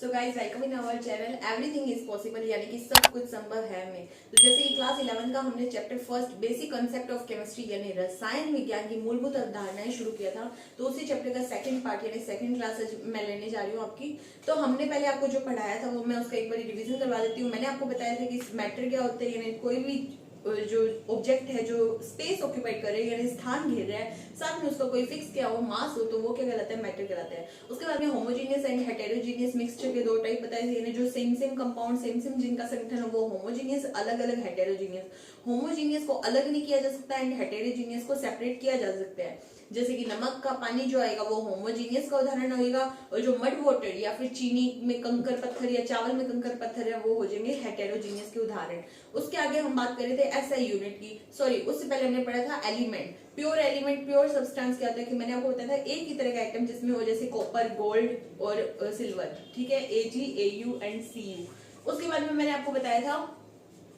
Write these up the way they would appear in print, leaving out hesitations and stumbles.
So guys welcome in our channel everything is possible, यानी कि सब कुछ संभव है में। तो जैसे कि क्लास 11 का हमने chapter first basic concept of chemistry यानी रसायन विज्ञान की मूलभूत अवधारणाएं शुरू किया था, तो उसी चैप्टर का सेकंड पार्ट यानी सेकंड क्लास मैं लेने जा रही हूँ आपकी। तो हमने पहले आपको जो पढ़ाया था वो मैं उसका एक बार रिविजन करवा देती हूँ। मैंने आपको बताया था कि मैटर क्या होता है, यानी कोई भी जो ऑब्जेक्ट है जो स्पेस ऑक्यूपाइड कर रहे हैं यानी स्थान घेर रहा है, साथ में उसका कोई फिक्स क्या हो मास हो, तो वो क्या कहलाता है, मैटर कहलाता है। उसके बाद में होमोजीनियस एंड हेटेरोजीनियस मिक्सचर के दो टाइप बताए थे, यानी जो same same compound same same जिनका संगठन हो वो होमोजीनियस, अलग अलग हेटेरोजीनियस। होमोजीनियस को अलग नहीं किया जा सकता एंड हेटेरोजीनियस को सेपरेट किया जा सकता है। जैसे कि नमक का पानी जो आएगा वो होमोजीनियस का उदाहरण होगा, और जो मड वाटर या फिर चीनी में कंकर पत्थर या चावल में कंकर पत्थर है वो हो जाएंगे हेटेरोजीनियस के उदाहरण। उसके आगे हम बात कर रहे थे एसआई यूनिट की, सॉरी उससे पहले हमने पढ़ा था element. Pure element pure substance क्या होता है कि मैंने आपको बताया था एक ही तरह का आइटम जिसमें हो जैसे कॉपर गोल्ड और सिल्वर, ठीक है, AgAu एंड Cu। उसके बाद में मैंने आपको बताया था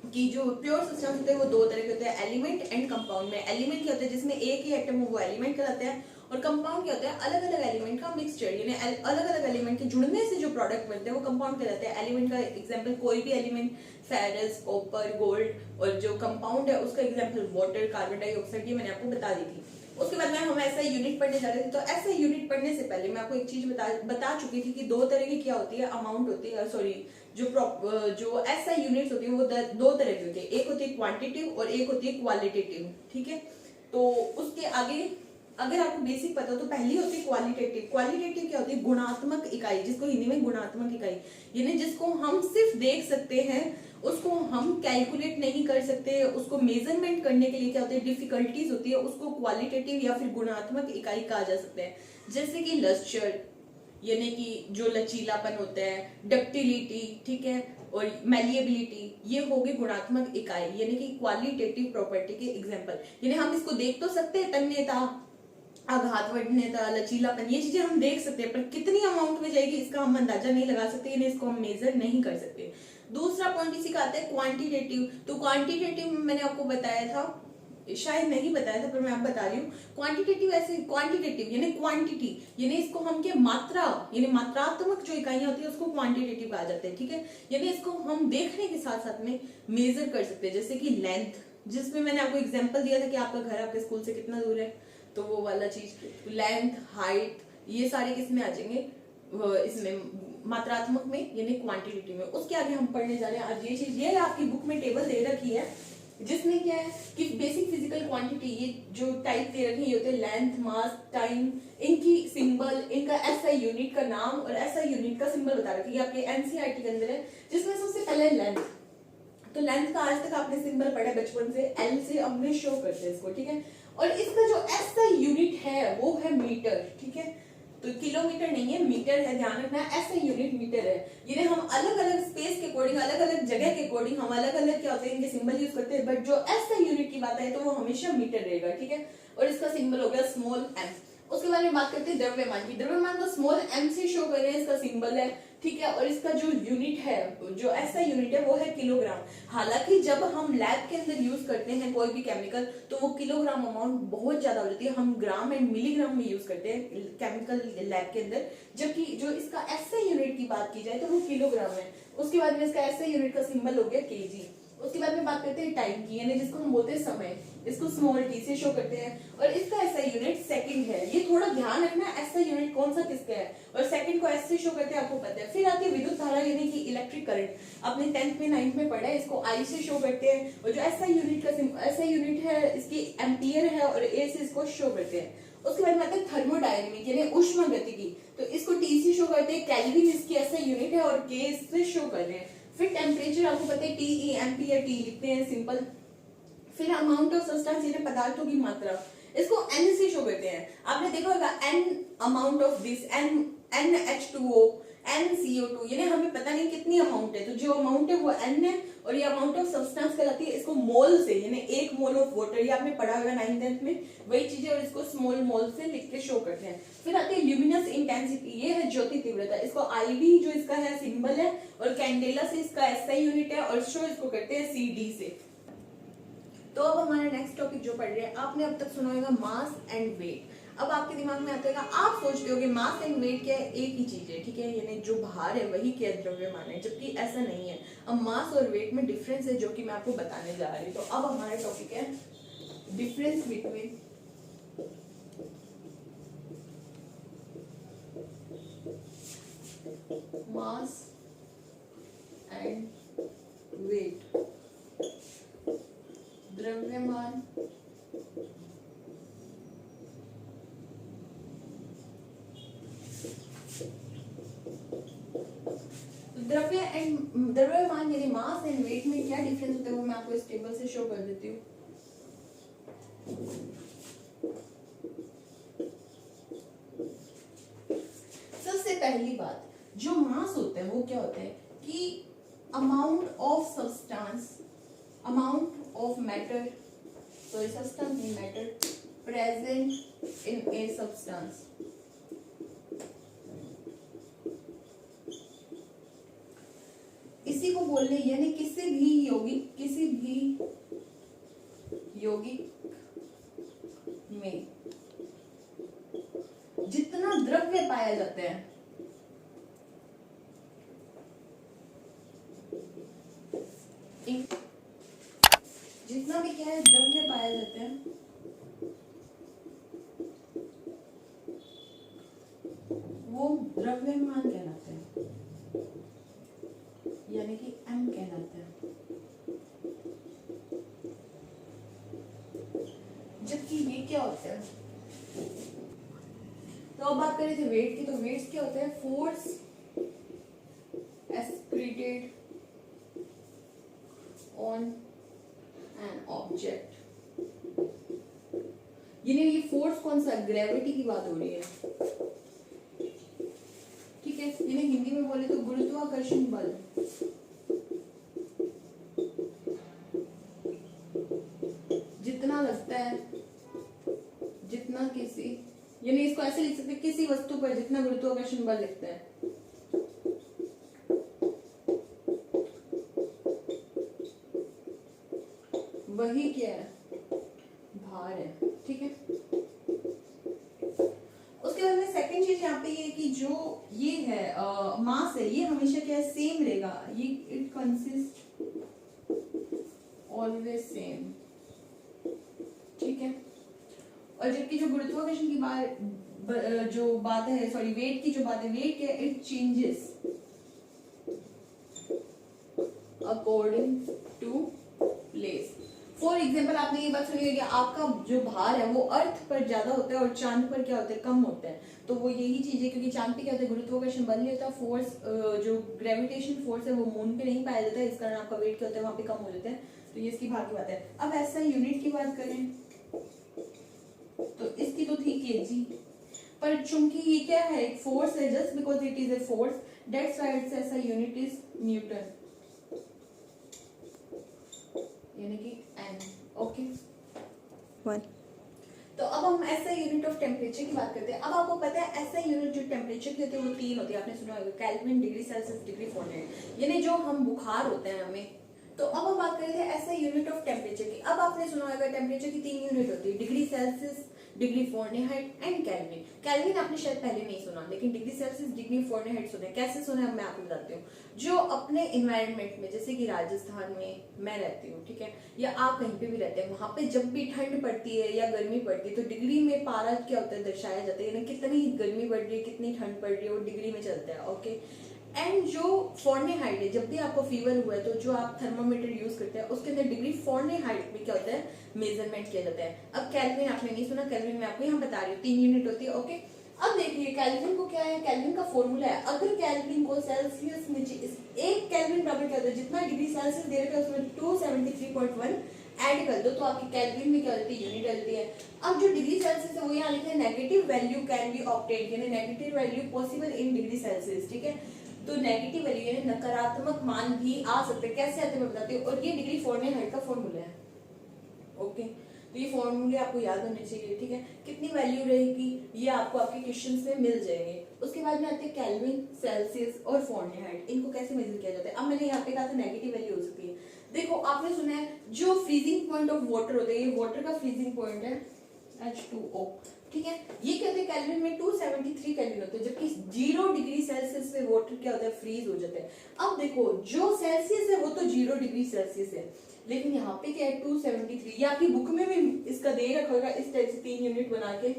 कि जो प्योर सब्सटेंस होते हैं वो दो तरह के होते हैं, एलिमेंट एंड कंपाउंड। में एलिमेंट क्या होता है जिसमें एक ही एटम हो वो एलिमेंट कहलाता है, और कंपाउंड क्या होता है अलग अलग एलिमेंट का मिक्सचर, यानी अलग अलग एलिमेंट के जुड़ने से जो प्रोडक्ट बनते हैं वो कंपाउंड कहलाते हैं। एलिमेंट का एग्जांपल कोई भी एलिमेंट, फेरस कॉपर गोल्ड, और जो कंपाउंड है उसका एग्जांपल वाटर कार्बन डाइऑक्साइड, ये मैंने आपको बता दी थी। उसके बाद में हम ऐसा यूनिट पढ़ने जा रहे थे, तो ऐसा यूनिट पढ़ने से पहले मैं आपको एक चीज बता चुकी थी कि दो तरह की क्या होती है, अमाउंट होती है, सॉरी जो ऐसा यूनिट्स होती है वो दो तरह की होती है, एक होती है क्वांटिटिव और एक होती है क्वालिटेटिव, ठीक है। तो उसके आगे अगर आपको बेसिक पता हो तो पहली होती है क्वालिटेटिव। क्वालिटेटिव क्या होती है, गुणात्मक इकाई, जिसको हिंदी में गुणात्मक इकाई, यानी जिसको हम सिर्फ देख सकते हैं, उसको हम कैलकुलेट नहीं कर सकते, उसको मेजरमेंट करने के लिए क्या होती है डिफिकल्टीज होती है, उसको क्वालिटेटिव या फिर गुणात्मक इकाई कहा जा सकता है। जैसे कि लस्टर यानी कि जो लचीलापन होता है, डक्टिलिटी, ठीक है, और मैलिएबिलिटी, ये हो गई गुणात्मक इकाई यानी कि क्वालिटेटिव प्रॉपर्टी के एग्जांपल। यानी हम इसको देख तो सकते हैं, तन्यता, आघात, वजनता, लचीलापन, ये चीजें हम देख सकते हैं, पर कितनी अमाउंट में जाएगी इसका हम अंदाजा नहीं लगा सकते, यानी इसको हम मेजर नहीं कर सकते। दूसरा पॉइंट इसी का आता है क्वांटिटेटिव। तो क्वांटिटेटिव में मैंने आपको बताया था, शायद नहीं बताया था पर मैं आप बता रही हूँ, क्वांटिटेटिव ऐसे क्वांटिटेटिव यानी क्वांटिटी, यानी इसको हम क्या मात्रा यानी मात्रात्मक जो इकाइयां होती है उसको क्वांटिटेटिव कहा जाता है, ठीक है। यानी इसको हम देखने के साथ साथ में मेजर कर सकते हैं, जैसे कि लेंथ, जिसमें मैंने आपको एग्जांपल दिया था कि आपका घर आपके स्कूल से कितना दूर है, तो वो वाला चीज लेंथ हाइट ये सारे किसमें आ जाएंगे, इसमें मात्रात्मक में यानी क्वांटिटेटिव में। उसके आगे हम पढ़ने जा रहे हैं आज ये चीज, ये आपकी बुक में टेबल दे रखी है जिसमें क्या है कि बेसिक फिजिकल क्वांटिटी, ये जो टाइप दे रखी है ये होते हैं लेंथ मास टाइम, इनकी सिंबल, इनका एसआई यूनिट का नाम और एसआई यूनिट का सिंबल बता रखी है आपके एनसीईआरटी के अंदर है, जिसमें सबसे पहले लेंथ। तो लेंथ का आज तक आपने सिंबल पढ़ा बचपन से, एल से हमने शो करते हैं इसको, ठीक है। और इसका जो एसआई यूनिट है वो है मीटर, ठीक है। तो किलोमीटर नहीं है, मीटर है, ध्यान रखना है, ऐसा यूनिट मीटर है। ये हम अलग अलग स्पेस के अकॉर्डिंग, अलग अलग जगह के अकॉर्डिंग हम अलग अलग क्या होते हैं इनके सिंबल यूज करते हैं, बट जो ऐसा यूनिट की बात है तो वो हमेशा मीटर रहेगा, ठीक है। और इसका सिंबल हो गया स्मॉल एम। उसके बारे में बात करते हैं द्रव्यमान की। द्रव्यमान तो स्मॉल एम से शो कर रहे हैं, इसका सिंबल है, ठीक है। और इसका जो यूनिट है, जो ऐसा यूनिट है वो है किलोग्राम। हालांकि जब हम लैब के अंदर यूज करते हैं कोई भी केमिकल तो वो किलोग्राम अमाउंट बहुत ज्यादा हो जाती है, हम ग्राम एंड मिलीग्राम में यूज करते हैं केमिकल लैब के अंदर, जबकि जो इसका ऐसा यूनिट की बात की जाए तो वो किलोग्राम है। उसके बाद में इसका ऐसा यूनिट का सिंबल हो गया केजी। उसके बाद में बात करते हैं टाइम की, यानी जिसको हम बोलते हैं समय, इसको स्मॉल टी से शो करते हैं, और इसका ऐसा यूनिट सेकंड है। ये थोड़ा ध्यान रखना ऐसा यूनिट कौन सा किसका है, और सेकंड को एस से शो करते हैं, आपको पता है। फिर आती है विद्युत धारा यानी कि इलेक्ट्रिक करंट, आपने 10th में 9th में पढ़ा है, इसको आई से शो करते हैं, और जो ऐसा यूनिट का ऐसा यूनिट है इसकी एम्पियर है, और ए से इसको शो करते हैं। उसके बाद में आता है थर्मोडायनेमिक यानी उष्मा गतिकी, तो इसको टी से शो करते हैं, केल्विन इसकी ऐसा यूनिट है और के से शो कर रहे हैं। फिर टेम्परेचर आपको पता है टीई एम्पियर, टी लिखते हैं सिंपल। फिर अमाउंट ऑफ सब्सटेंस यानी पदार्थों की मात्रा, इसको एन से शो करते हैं। आपने देखा होगा an amount of this, n NH2O, NCO2, यानी हमें पता नहीं कितनी अमाउंट है, तो जो अमाउंट है वो एन है, और ये अमाउंट ऑफ सब्सटेंस कहलाती है। इसको मोल से यानी 1 मोल ऑफ वाटर, ये आपने पढ़ा होगा 9th 10th में वही चीजें, और इसको स्मॉल मोल से लिख के शो करते हैं। फिर आती है ल्यूमिनस इंटेंसिटी, ये है ज्योति तीव्रता, इसको IV जो इसका है सिंबल है, और कैंडेला से इसका SI यूनिट है, और शो इसको करते हैं CD से। तो अब हमारा नेक्स्ट टॉपिक जो पढ़ रहे हैं, आपने अब तक सुना होगा मास एंड वेट। अब आपके दिमाग में आता है आप सोचते हो कि मास एंड वेट क्या है, एक ही चीज है, ठीक है, यानी जो भार है वही क्या द्रव्यमान है, जबकि ऐसा नहीं है। अब मास और वेट में डिफरेंस है जो कि मैं आपको बताने जा रही हूँ। तो अब हमारा टॉपिक है difference between mass and weight, द्रव्यमान द्रव्यमान यानी मास एंड वेट में क्या डिफरेंस होता है वो मैं आपको इस टेबल से शो कर देती हूँ। सबसे पहली बात, जो मास होता है वो क्या होता है कि amount of substance, amount of matter, sorry substance नहीं matter, present in a substance. इसी को बोलने यानी किसी भी यौगिक में जितना द्रव्य पाया जाता है, जितना भी क्या है द्रव्य पाया जाता है, वो द्रव्यमान कहलाता है, यानी कि M कहलाता है। जबकि ये क्या होता है, तो अब बात करें थे वेट की, तो वेट्स क्या होता है, force excreted on an object. ये फोर्स कौन सा, ग्रेविटी की बात हो रही है, ठीक है, यानी हिंदी में बोले तो गुरुत्वाकर्षण बल। जितना लगता है, जितना किसी, यानी इसको ऐसे लिख सकते हैं, किसी वस्तु पर जितना गुरुत्वाकर्षण बल लगता है, वही क्या है, भार है, ठीक है। उसके बाद में सेकंड चीज यहाँ पे ये कि जो ये है मास है, ये हमेशा क्या है, सेम रहेगा, ये इट कंसिस्ट ऑलवेज सेम, ठीक है। और जबकि जो गुरुत्वाकर्षण की बात जो बात है, सॉरी वेट की जो बात है, वेट क्या, it changes according to place. For example आपने ये बात सुनी होगी, आपका जो भार है वो अर्थ पर ज्यादा होता है और चांद पर क्या होता है, कम होता है। तो वो यही चीज है, क्योंकि चांद पे क्या होता है, गुरुत्वाकर्षण बल नहीं होता, फोर्स जो ग्रेविटेशन फोर्स है वो मून पे नहीं पाया जाता है, इस कारण आपका वेट क्या होता है वहां पे कम हो जाता है। तो ये इसकी भार की बात है। अब ऐसा यूनिट की बात करें तो इसकी तो थी केजी, पर चूंकि ये क्या है, एक फोर्स है, just because it is a force, that's why it's ऐसा यूनिट इज न्यूटन, यानी कि एन, ओके। तो अब हम ऐसा यूनिट ऑफ टेम्परेचर की बात करते हैं। अब आपको पता है ऐसा यूनिट जो टेम्परेचर की होती है वो तीन होती है, आपने सुना होगा, kelvin, degree Celsius, degree Fahrenheit, यानी जो हम बुखार होते हैं हमें। तो अब हम बात करते हैं ऐसा यूनिट ऑफ टेम्परेचर की। अब आपने सुना होगा टेम्परेचर की तीन यूनिट होती है, degree Celsius, degree Fahrenheit and kelvin. Kelvin आपने शायद पहले नहीं सुना, लेकिन डिग्री सेल्सियस, डिग्री फ़ारेनहाइट सुना है। कैसे सुना है मैं आपको बताती हूँ। जो अपने इन्वायरमेंट में, जैसे कि राजस्थान में मैं रहती हूँ, ठीक है, या आप कहीं पे भी रहते हैं, वहां पे जब भी ठंड पड़ती है या गर्मी पड़ती है तो डिग्री में पारा क्या होता है, दर्शाया जाता है, यानी कितनी गर्मी पड़ रही है, कितनी ठंड पड़ रही है, वो डिग्री में चलता है, ओके। एंड जो फ़ारेनहाइट है, जब भी आपको फीवर हुआ है तो जो आप थर्मामीटर यूज करते हैं उसके अंदर डिग्री फ़ारेनहाइट में क्या होता है, मेजरमेंट किया जाता है। अब केल्विन आपने नहीं सुना, केल्विन मैं आपको यहाँ बता रही हूँ, तीन यूनिट होती है, ओके। अब देखिए केल्विन को क्या है, केल्विन का फॉर्मूला है, अगर केल्विन को सेल्सियस में एक केल्विन बराबर क्या होता है, जितना डिग्री सेल्सियस दे रखा है उसमें 273.1 ऐड कर दो तो आपकी केल्विन में क्या होती है, यूनिट डलती है। अब जो डिग्री सेल्सियस है वो यहाँ लिखा है negative value can be obtained, यानी negative value possible in degree Celsius, ठीक है। तो नेगेटिव वैल्यू यानी नकारात्मक मान भी आ सकते हैं, कैसे आते हैं मैं बताती हूँ। और ये डिग्री फ़ारेनहाइट का फॉर्मूला है, ओके। तो ये फॉर्मूले आपको याद होने चाहिए, ठीक है। कितनी वैल्यू रहेगी ये आपको आपके क्वेश्चंस में मिल जाएंगे। उसके बाद में आते हैं केल्विन, सेल्सियस और फ़ारेनहाइट, इनको कैसे मेजर किया जाता है। अब मैंने यहाँ पे कहा था नेगेटिव वैल्यू हो सकती है। देखो आपने सुना है जो फ्रीजिंग पॉइंट ऑफ वाटर होता है, ये वाटर का फ्रीजिंग पॉइंट है H2O, ठीक है। ये क्या होता है, केल्विन में 273 केल्विन होते हैं, जबकि 0 डिग्री सेल्सियस पे वाटर क्या होता है, फ्रीज हो जाता है। अब देखो जो सेल्सियस है वो तो 0 डिग्री सेल्सियस है, लेकिन यहाँ पे क्या है 273। ये आपकी बुक में भी इसका दे रखा होगा इस टाइप से 3 यूनिट बना के।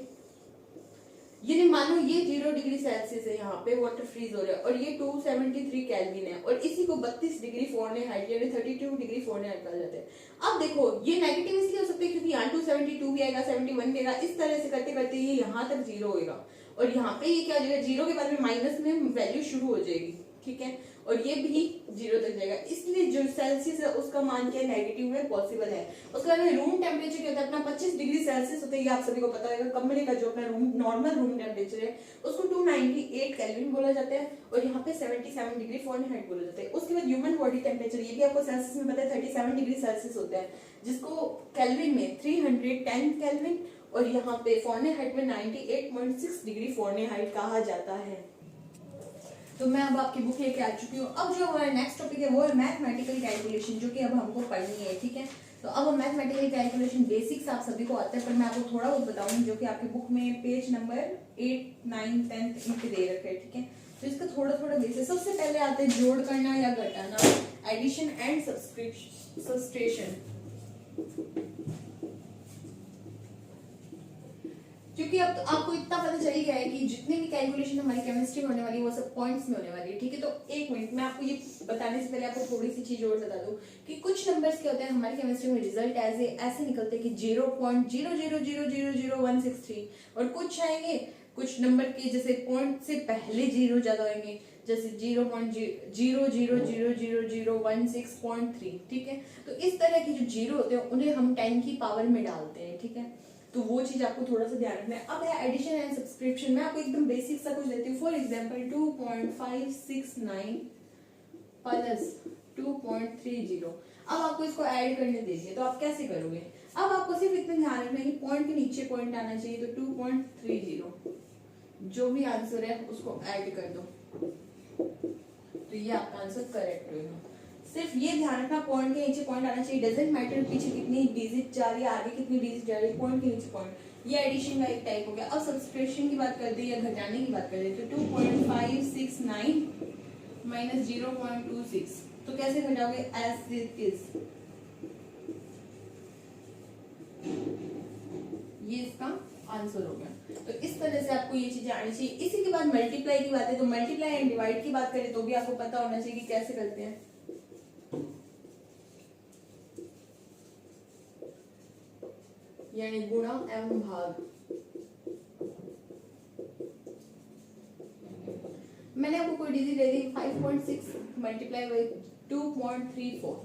ये मानो ये 0 डिग्री सेल्सियस है, यहाँ पे वाटर फ्रीज हो रहा है, और ये 273 केल्विन है, और इसी को 32 डिग्री फ़ारेनहाइट यानी 32 डिग्री फ़ारेनहाइट कहा जाता है। अब देखो ये नेगेटिव इसलिए हो सकता है क्योंकि यहाँ 272 भी आएगा, 71 भी आएगा, इस तरह से करते करते ये यहाँ तक 0 होगा, और यहाँ पे ये क्या हो जाएगा, 0 के बाद में माइनस में वैल्यू शुरू हो जाएगी, ठीक है, और ये भी 0 तक जाएगा। इसलिए जो सेल्सियस है उसका मान क्या नेगेटिव में पॉसिबल है। उसके बाद में रूम टेम्परेचर क्या होता है अपना 25 डिग्री सेल्सियस होता है, ये आप सभी को पता होगा। कमरे का जो अपना रूम नॉर्मल रूम टेम्परेचर है उसको 298 केल्विन बोला जाता है, और यहाँ पे 77 डिग्री फ़ारेनहाइट बोला जाता है। उसके बाद ह्यूमन बॉडी टेम्परेचर, ये भी आपको सेल्सियस में पता है 37 डिग्री सेल्सियस होता है, जिसको केल्विन में 310 केल्विन और यहाँ पे फ़ारेनहाइट में 98.6 डिग्री फ़ारेनहाइट कहा जाता है। तो मैं अब आपकी बुक लेके आ चुकी हूँ। अब जो हमारा नेक्स्ट टॉपिक है वो है मैथमेटिकल कैलकुलेशन, जो कि अब हमको पढ़नी है, ठीक है। तो अब मैथमेटिकल कैलकुलेशन बेसिक्स आप सभी को आता है, पर मैं आपको थोड़ा बहुत बताऊंगी, जो कि आपकी बुक में पेज नंबर 8, 9, 10 इनके दे रखे हैं, ठीक है। तो इसका थोड़ा थोड़ा बेसिक, सबसे पहले आते हैं जोड़ करना या घटाना, एडिशन एंड सब्सट्रैक्शन। क्योंकि अब तो आपको इतना पता चल गया है कि जितने भी कैलकुलेशन हमारी केमिस्ट्री में होने वाली है वो सब पॉइंट्स में होने वाली है, ठीक है। तो एक मिनट मैं आपको ये बताने से पहले आपको थोड़ी सी चीज और बता दूं कि कुछ नंबर्स क्या होते हैं हमारी केमिस्ट्री में रिजल्ट ऐसे निकलते हैं कि 0.0000163, और कुछ आएंगे कुछ नंबर के जैसे पॉइंट से पहले 0 ज्यादा होंगे, जैसे 0.0000016.3, ठीक है। तो इस तरह के जो 0 होते हैं उन्हें हम 10 की पावर में डालते हैं, ठीक है। तो वो चीज आपको थोड़ा सा ध्यान रखना है। अब है एडिशन एंड सब्सक्रिप्शन। मैं आपको एकदम बेसिक सा कुछ देती हूँ। फॉर एग्जांपल 2.569 प्लस 2.30, अब आपको इसको ऐड करने दीजिए, तो आप कैसे करोगे। अब आपको सिर्फ इतना ध्यान रखना है कि पॉइंट के नीचे पॉइंट आना चाहिए, तो 2.30 जो भी आंसर है उसको ऐड कर दो, तो ये आपका आंसर करेक्ट होगा। सिर्फ ये ध्यान रखना पॉइंट के नीचे पॉइंट आना चाहिए, डजंट मैटर पीछे कितनी डिजिट जा रही है, आगे कितनी डिजिट जा रही है, पॉइंट के नीचे पॉइंट। ये एडिशन का एक टाइप हो गया। अब सब्सट्रैक्शन की बात करते हैं या घटाने की बात करें, तो 2.569 माइनस 0.26, तो कैसे घटाओगे, एज इट इज, ये इसका आंसर हो गया। तो इस तरह से आपको ये चीजें आनी चाहिए। इसी के बाद मल्टीप्लाई की बात है, तो मल्टीप्लाई एंड डिवाइड की बात करें तो भी आपको पता होना चाहिए कि कैसे करते हैं। यानी गुणा एवं भाग। मैंने आपको कोई digit they the 5.6 multiply by 2.34,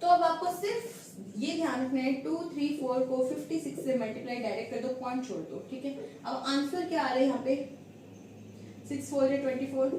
तो अब आपको सिर्फ ये ध्यान रखना है 234 को 56 से मल्टीप्लाई डायरेक्ट कर दो, पॉइंट छोड़ दो, ठीक है। अब आंसर क्या आ रहा है यहाँ पे, 6 4 24,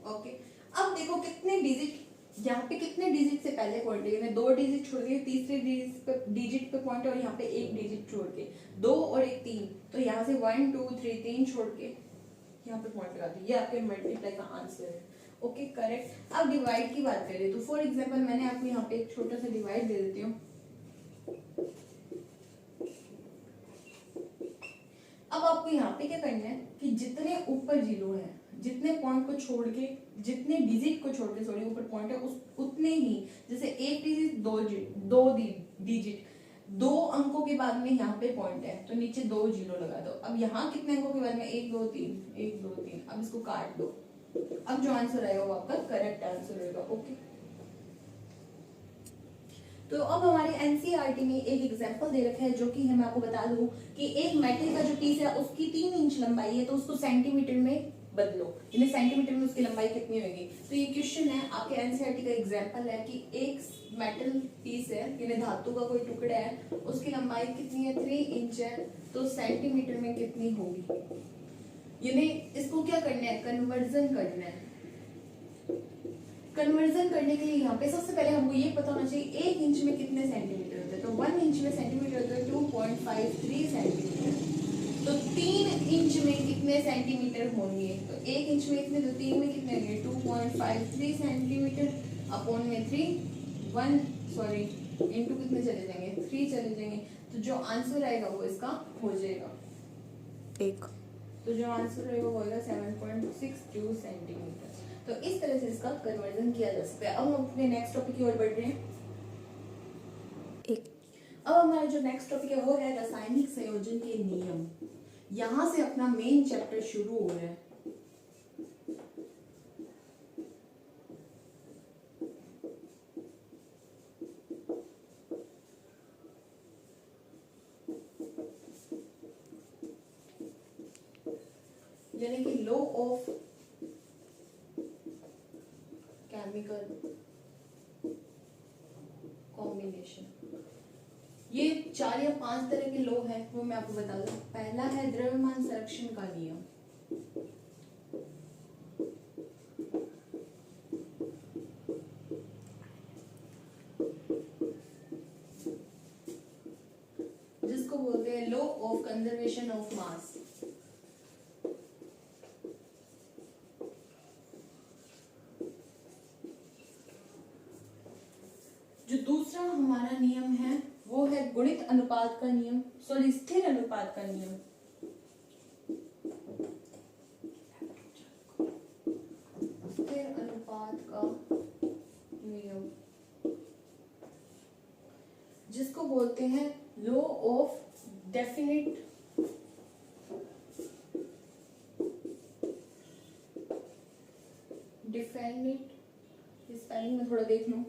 ओके। अब देखो कितने डिजिट यहाँ पे, कितने डिजिट से पहले पॉइंट है, 2 डिजिट छोड़ के तीसरे डिजिट पे पॉइंट है, और यहाँ पे 1 डिजिट छोड़ के 2 और 1 3, तो यहाँ से 1 2 3 3 छोड़ के यहाँ पे पॉइंट लगा दी। ये आपके मल्टीप्लाई का आंसर है, ओके करेक्ट। अब डिवाइड की बात करें तो फॉर एग्जांपल मैंने आपको यहाँ पे एक छोटा सा डिवाइड दे देती हूँ। अब आपको यहाँ पे क्या करना है कि जितने ऊपर 0 है, जितने पॉइंट को छोड़ के, जितने डिजिट को छोड़ के सॉरी ऊपर पॉइंट है उतने ही, जैसे 1 डिजिट 2 डिजिट 2 अंकों के बाद में यहाँ पे पॉइंट है तो नीचे 2 0 लगा दो। अब यहाँ कितने अंकों के बाद में 1 2 3 1 2 3, अब इसको काट दो। अब जो आंसर आएगा वो आपका करेक्ट आंसर होगा, ओके। तो अब हमारे एनसीईआरटी में एक एग्जांपल दे रखा है, जो कि मैं आपको बता दूं कि एक मेटल का जो पीस है उसकी 3 इंच लंबाई है, तो उसको सेंटीमीटर में बदलो, यानी सेंटीमीटर में उसकी लंबाई कितनी होगी। तो ये क्वेश्चन है आपके एनसीईआरटी का एग्जांपल है कि एक मेटल पीस है, यानी धातु का कोई टुकड़ा है, उसकी लंबाई कितनी है 3 इंच है, तो सेंटीमीटर में कितनी होगी। यानी इसको क्या करना है, कन्वर्जन करना है। कन्वर्जन करने के लिए यहाँ पे सबसे पहले हमको ये पता होना चाहिए 1 इंच में कितने सेंटीमीटर होते हैं। तो 1 इंच में सेंटीमीटर होते हैं 2.53 सेंटीमीटर। तो 3 इंच में कितने सेंटीमीटर होंगे? तो 1 इंच में कितने, तो 3 में कितने होंगे? 2.53 सेंटीमीटर अपॉन में 3 1 सॉरी इंटू कितने चले जाएंगे? 3 चले जाएंगे। तो जो आंसर आएगा वो इसका हो जाएगा 1। तो जो आंसर रहेगा वो होगा 7.62 सेंटीमीटर। तो इस तरह से इसका कन्वर्जन किया जा सकता है। अब हम अपने नेक्स्ट टॉपिक की ओर बढ़ रहे हैं। अब हमारा जो नेक्स्ट टॉपिक है वो है रासायनिक संयोजन के नियम। यहाँ से अपना मेन चैप्टर शुरू हो रहा है। यानी कि लॉ ऑफ केमिकल कॉम्बिनेशन। ये 4 या 5 तरह के लॉ है, वो मैं आपको बता दूं। पहला है द्रव्यमान संरक्षण का नियम। जिसको बोलते हैं law of conservation of mass. जो दूसरा हमारा नियम है वो है गुणित अनुपात का नियम, सॉरी स्थिर अनुपात का नियम। स्थिर अनुपात का नियम जिसको बोलते हैं law of definite definite, spelling में थोड़ा देख लो,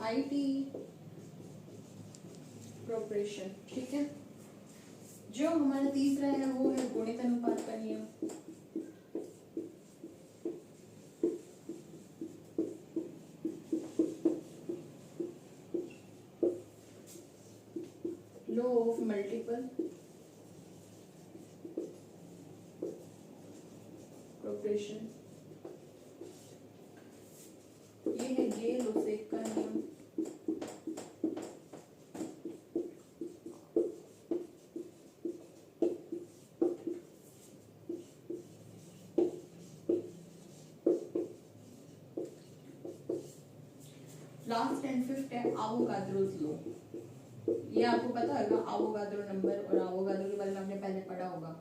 IT प्रोपोर्शन। ठीक है। जो हमारा तीसरा है वो है गुणित अनुपात का नियम। Law of multiple proportion. ये है गे-लोसेक का नियम। लास्ट एंड फिफ्थ है आवोगाद्रोस लॉ। ये आपको पता होगा आवोगाद्रो नंबर, और आवोगाद्रो के बारे में आपने पहले पढ़ा होगा।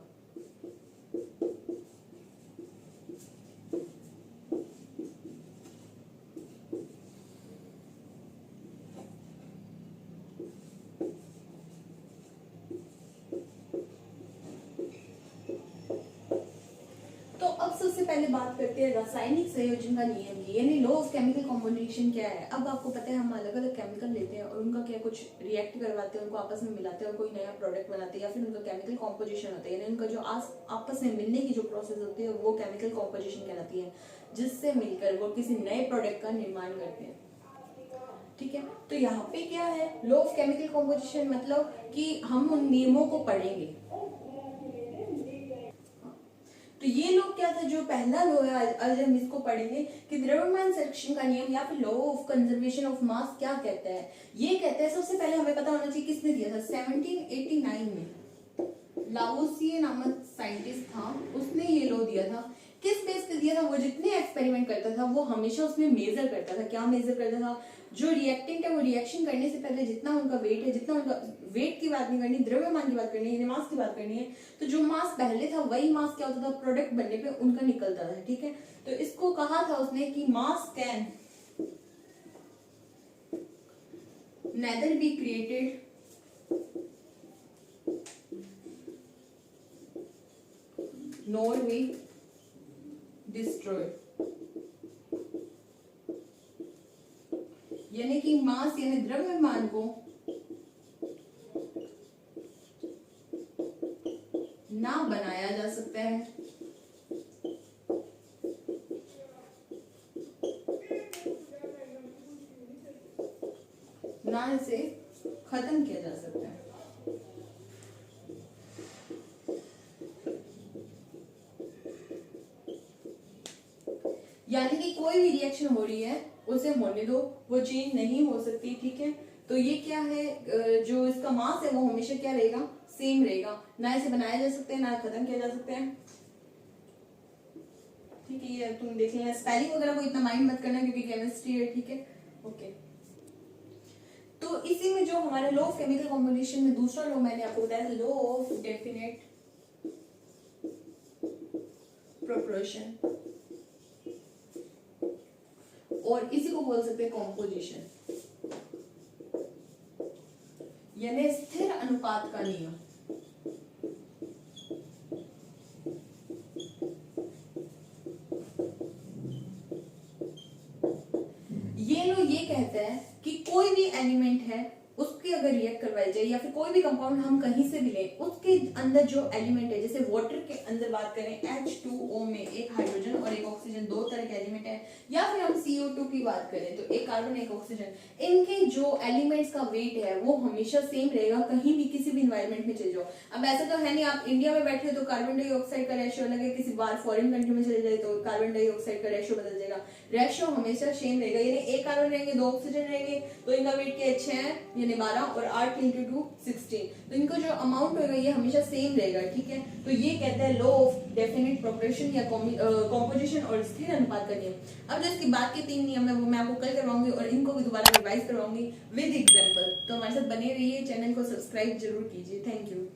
पहले बात करते हैं रासायनिक संयोजन का नियम की, यानी लॉ ऑफ केमिकल कॉम्बिनेशन क्या है। अब आपको पता है हम अलग अलग केमिकल लेते हैं और उनका क्या कुछ रिएक्ट करवाते हैं, उनको आपस में मिलाते हैं और कोई नया प्रोडक्ट बनाते हैं, या फिर उनका केमिकल कॉम्पोजिशन होता है, यानी उनका जो आपस में मिलने की जो प्रोसेस होती है वो केमिकल कॉम्पोजिशन कहलाती है, जिससे मिलकर वो किसी नए प्रोडक्ट का निर्माण करते हैं। ठीक है। तो यहाँ पे क्या है लॉ ऑफ केमिकल कॉम्पोजिशन, मतलब कि हम उन नियमों को पढ़ेंगे। तो ये लोग क्या था, जो पहला लॉ है आज हम इसको पढ़ेंगे कि द्रव्यमान संरक्षण का नियम या फिर law of conservation of mass क्या कहता है। ये कहता है, सबसे पहले हमें पता होना चाहिए किसने दिया था। 1789 में लावोसिए नामक साइंटिस्ट था, उसने ये लॉ दिया था। किस बेस पे दिया था? वो जितने एक्सपेरिमेंट करता था वो हमेशा उसमें मेजर करता था। क्या मेजर करता था? जो रिएक्टेंट है वो रिएक्शन करने से पहले जितना उनका वेट है, जितना उनका वेट की बात नहीं करनी, द्रव्यमान की बात करनी है, मास की बात करनी है, तो जो मास पहले था वही मास क्या होता था, प्रोडक्ट बनने पे उनका निकलता था। ठीक है। तो इसको कहा था उसने कि मास can nether be created nor be destroyed. यानी कि मास यानी द्रव्यमान को ना बनाया जा सकता है, ना इसे खत्म किया जा सकता है। यानी कि कोई भी रिएक्शन हो रही है उसे होने दो, वो चेंज नहीं हो सकती। ठीक है। तो ये क्या है, जो इसका मास है वो हमेशा क्या रहेगा, सेम रहेगा, ना इसे बनाया जा सकता है ना खत्म किया जा सकता है। ठीक है, ये तुम देख लेना, स्पेलिंग वगैरह को इतना माइंड मत करना क्योंकि केमिस्ट्री है। ठीक है, ओके। तो इसी में जो हमारा लॉ ऑफ केमिकल कॉम्बिनेशन में दूसरा लॉ मैंने आपको बताया था, लॉ ऑफ डेफिनेट प्रोपोर्शन, और इसी को बोल सकते हैं कॉम्पोजिशन, यानी स्थिर अनुपात का नियम। ये लोग ये कहते हैं कि कोई भी एलिमेंट है उसके अगर रिएक्ट करवाई जाए या फिर कोई भी कंपाउंड हम कहीं से भी लें, उसके अंदर जो एलिमेंट है, जैसे वाटर के अंदर बात करें H2O में एक हाइड्रोजन और एक ऑक्सीजन, दो तरह के एलिमेंट है, या फिर हम CO2 की बात करें तो एक कार्बन एक ऑक्सीजन, इनके जो एलिमेंट्स का वेट है वो हमेशा सेम रहेगा, कहीं भी किसी भी इन्वायरमेंट में चले जाओ। अब ऐसा तो है नहीं आप इंडिया में बैठे हो तो कार्बन डाइऑक्साइड का रेशियो अलग है, किसी बाहर फॉरेन कंट्री में चले जाए तो कार्बन डाइऑक्साइड का रेशियो बदल जाएगा, रेशियो हमेशा सेम रहेगा। यानी एक कार्बन रहेंगे, दो ऑक्सीजन रहेंगे, तो इनका वेट क्या 6 है, यानी 12, और 8 × 2 16, तो इनका जो अमाउंट होगा ये हमेशा सेम रहेगा। ठीक है, तो ये कहते हैं लॉ ऑफ डेफिनेट प्रोपोर्शन या कॉम्पोजिशन और स्थिर अनुपात का नियम। अब जो इसकी बात के 3 नियम है वो मैं आपको कल करवाऊंगी और इनको भी दोबारा रिवाइज करवाऊंगी विद एग्जांपल। तो हमारे साथ बने रहिए, चैनल को सब्सक्राइब जरूर कीजिए। Thank you.